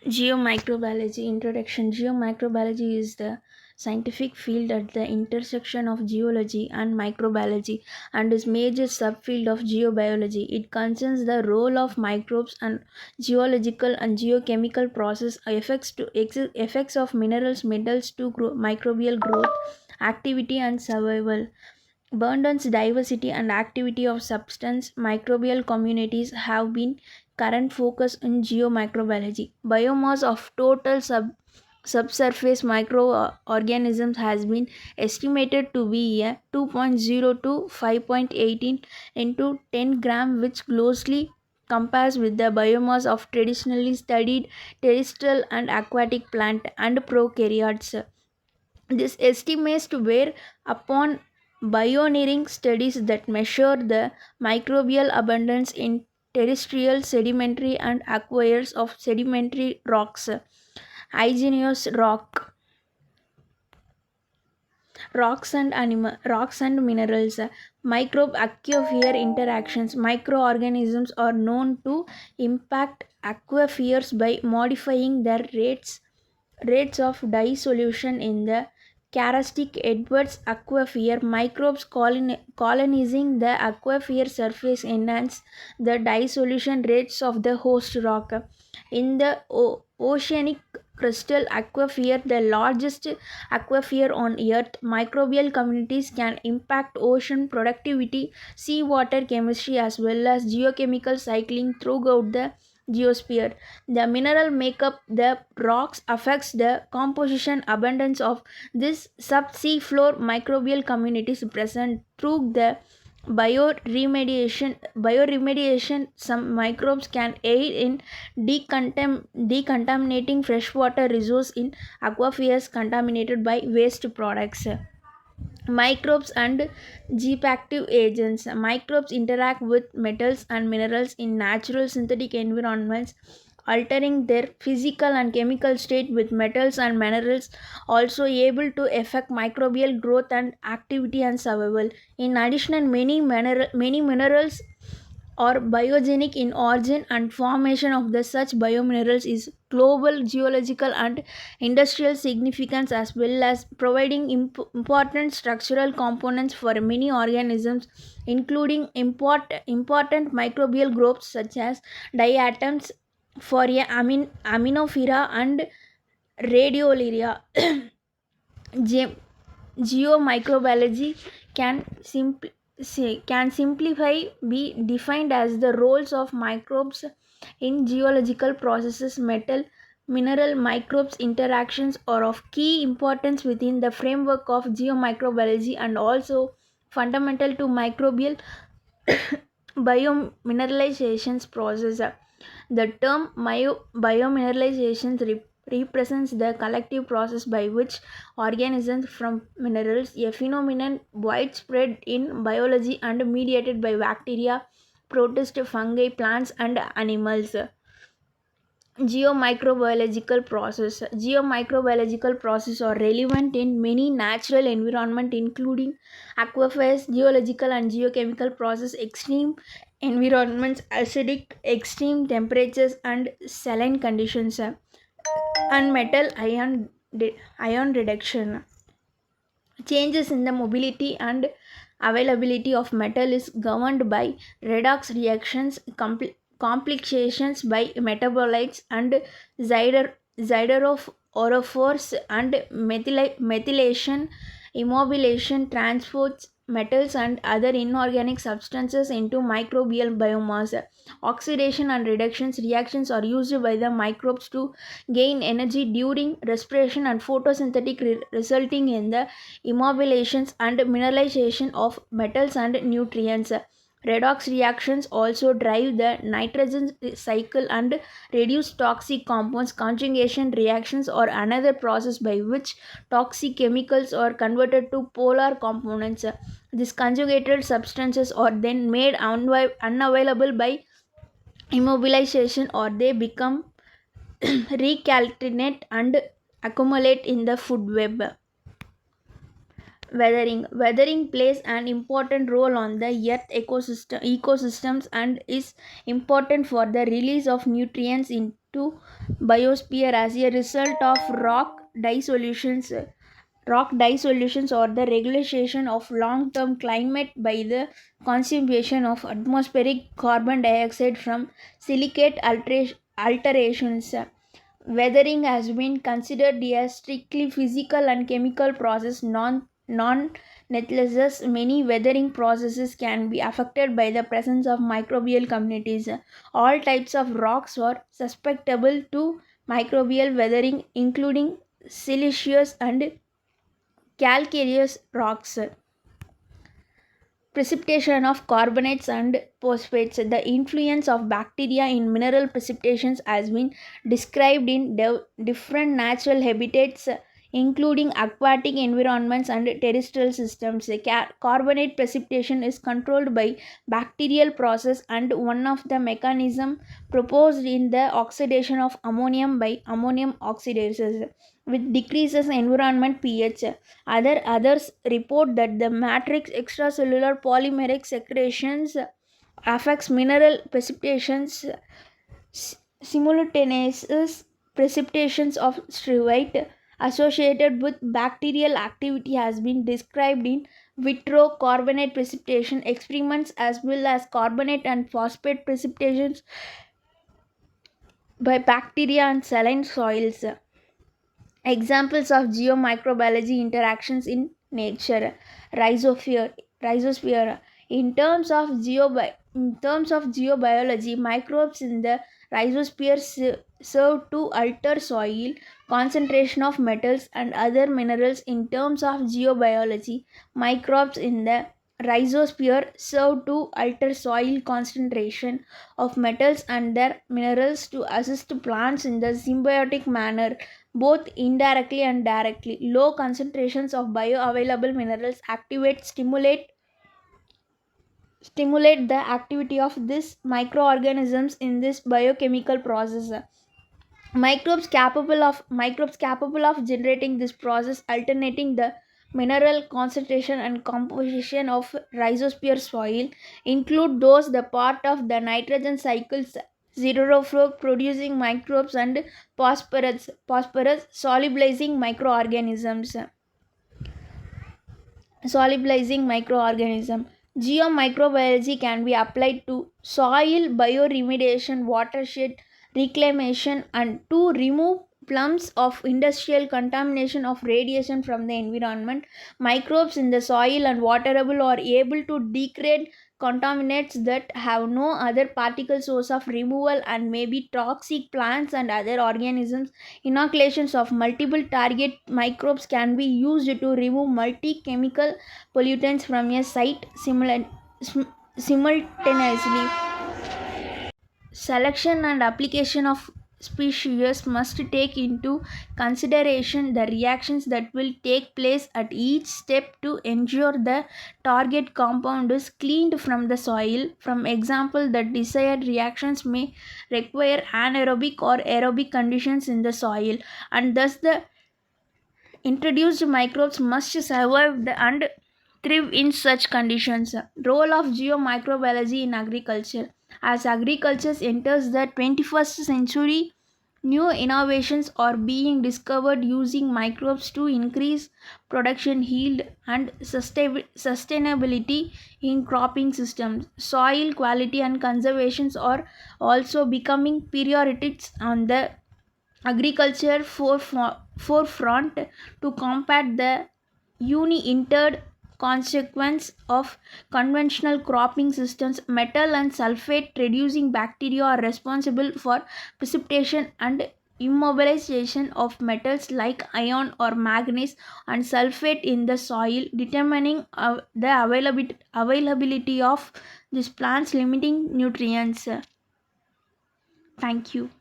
Geomicrobiology introduction. Geomicrobiology is the scientific field at the intersection of geology and microbiology and is major subfield of geobiology. It concerns the role of microbes and geological and geochemical process effects of minerals, metals to microbial growth, activity and survival. Abundance, diversity, and activity of substance microbial communities have been current focus in geomicrobiology. Biomass of total subsurface microorganisms has been estimated to be 2.0 to 5.18 into 10 gram, which closely compares with the biomass of traditionally studied terrestrial and aquatic plant and prokaryotes. This estimates were upon pioneering studies that measure the microbial abundance in terrestrial sedimentary and aquifers of sedimentary rocks, igneous rocks and minerals. Microbe aquifer interactions. Microorganisms are known to impact aquifers by modifying their rates of dissolution in the karst Edwards aquifer. Microbes colonizing the aquifer surface enhance the dissolution rates of the host rock. In the oceanic crystal aquifer, the largest aquifer on Earth, microbial communities can impact ocean productivity, seawater chemistry, as well as geochemical cycling throughout the geosphere. The mineral makeup the rocks affects the composition abundance of this subsea floor microbial communities present through the bioremediation. Some microbes can aid in decontaminating freshwater resource in aquifers contaminated by waste products. Microbes and G-active agents. Microbes interact with metals and minerals in natural synthetic environments, altering their physical and chemical state, with metals and minerals also able to affect microbial growth and activity and survival. In addition, many minerals are biogenic in origin, and formation of the such biominerals is global geological and industrial significance, as well as providing important structural components for many organisms, including important microbial groups such as diatoms for aminofera and radiolaria. Ge- Geomicrobiology can can simplify be defined as the roles of microbes in geological processes. Mineral microbes interactions are of key importance within the framework of geomicrobiology and also fundamental to microbial biomineralizations process. The term biomineralization represents the collective process by which organisms from minerals, a phenomenon widespread in biology and mediated by bacteria, protists, fungi, plants, and animals. Geomicrobiological processes are relevant in many natural environment, including aquifers, geological and geochemical process, extreme environments, acidic extreme temperatures and saline conditions, and metal ion reduction. Changes in the mobility and availability of metal is governed by redox reactions, complications by metabolites, and orophores and methylation, immobilization transports metals and other inorganic substances into microbial biomass. Oxidation and reductions reactions are used by the microbes to gain energy during respiration and photosynthetic, resulting in the immobilizations and mineralization of metals and nutrients. Redox reactions also drive the nitrogen cycle and reduce toxic compounds. Conjugation reactions are another process by which toxic chemicals are converted to polar components. These conjugated substances are then made unavailable by immobilization, or they become recalcitrate and accumulate in the food web. Weathering plays an important role on the earth ecosystems and is important for the release of nutrients into biosphere as a result of rock dissolutions or the regulation of long-term climate by the consumption of atmospheric carbon dioxide from silicate alterations. Weathering has been considered a strictly physical and chemical process. Nonetheless, many weathering processes can be affected by the presence of microbial communities. All types of rocks are susceptible to microbial weathering, including siliceous and calcareous rocks. Precipitation of carbonates and phosphates. The influence of bacteria in mineral precipitations has been described in different natural habitats, including aquatic environments and terrestrial systems. Carbonate precipitation is controlled by bacterial process, and one of the mechanism proposed in the oxidation of ammonium by ammonium oxidases, which decreases environment pH. Others report that the matrix extracellular polymeric secretions affects mineral precipitations. Simultaneous precipitations of struvite associated with bacterial activity has been described in vitro carbonate precipitation experiments, as well as carbonate and phosphate precipitations by bacteria and saline soils. Examples of geomicrobiology interactions in nature. Rhizosphere. In terms of geobiology, microbes in the rhizosphere serve to alter soil concentration of metals and other minerals. In terms of geobiology, microbes in the rhizosphere serve to alter soil concentration of metals and their minerals to assist plants in the symbiotic manner, both indirectly and directly. Low concentrations of bioavailable minerals stimulate the activity of these microorganisms in this biochemical process. Microbes capable of generating this process, alternating the mineral concentration and composition of rhizosphere soil, include those the part of the nitrogen cycles, xerophobe producing microbes, and phosphorus solubilizing microorganisms. Geomicrobiology can be applied to soil bioremediation, watershed reclamation, and to remove plums of industrial contamination of radiation from the environment. Microbes in the soil and water table are able to degrade contaminants that have no other particle source of removal and may be toxic. Plants and other organisms inoculations of multiple target microbes can be used to remove multi chemical pollutants from a site simultaneously. Selection and application of species must take into consideration the reactions that will take place at each step to ensure the target compound is cleaned from the soil. From example, the desired reactions may require anaerobic or aerobic conditions in the soil, and thus the introduced microbes must survive and thrive in such conditions. Role of geomicrobiology in agriculture. As agriculture enters the 21st century, new innovations are being discovered using microbes to increase production yield and sustainability in cropping systems. Soil quality and conservations are also becoming priorities on the agriculture forefront to combat the uni-interred consequence of conventional cropping systems. Metal and sulfate reducing bacteria are responsible for precipitation and immobilization of metals like iron or manganese and sulfate in the soil, determining the availability of these plants, limiting nutrients. Thank you.